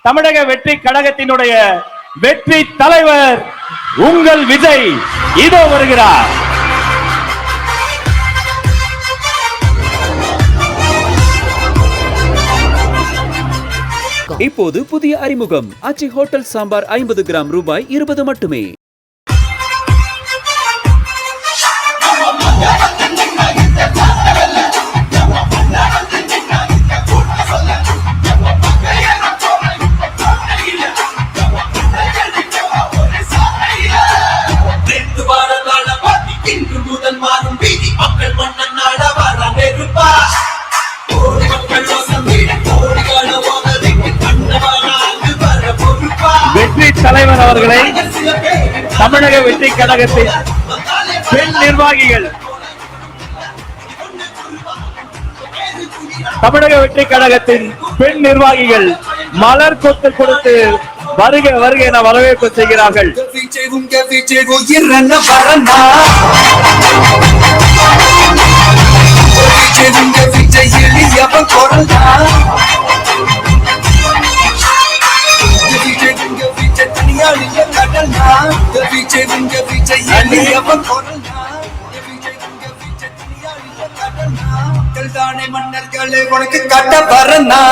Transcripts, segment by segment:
தமிழக வெற்றி கழகத்தினுடைய வெற்றி தலைவர் உங்கள் விஜய் இதோ வருகிறார். இப்போது புதிய அறிமுகம் ஆச்சி ஹோட்டல் சாம்பார் 50 கிராம் ரூபாய் 20 மட்டுமே. வெற்றி தலைவர் அவர்களை தமிழக வெற்றி கழகத்தின் பெண் நிர்வாகிகள் மலர் கொத்து கொடுத்து வருக வருக என வரவேற்பு செய்கிறார்கள். மன்னர்களே உனக்கு கட்ட வரனா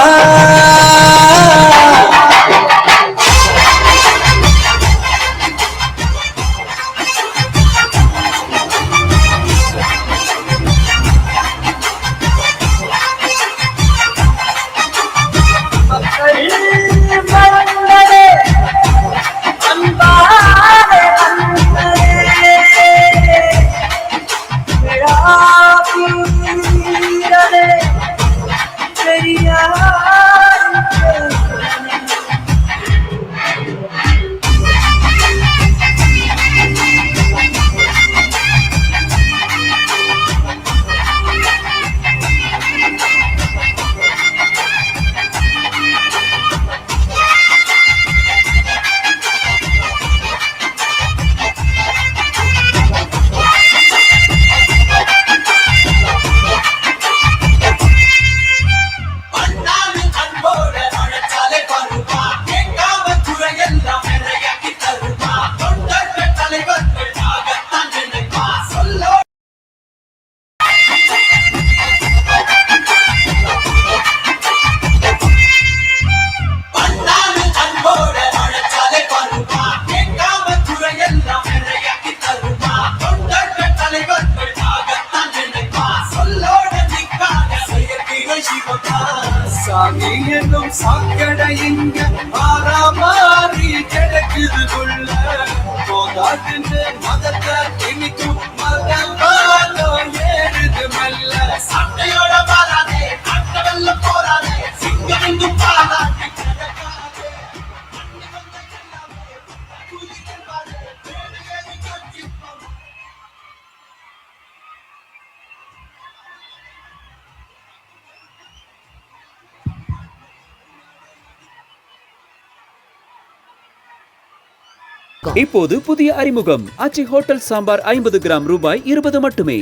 சாமி என்னும் சாக்கடை இங்க மாறாமாறி கிடக்குது கொள்ள போதாதுன்னு மதத்தை திணிக்கும் மதவாதோ ஏறுது மெல்ல சட்டையோட பாராதே கட்ட வெல்ல போராதே சிங்கம் எங்கும் பாராட்டி இப்போது புதிய அறிமுகம் ஆச்சி ஹோட்டல் சாம்பார் 50 கிராம் ரூபாய் 20 மட்டுமே.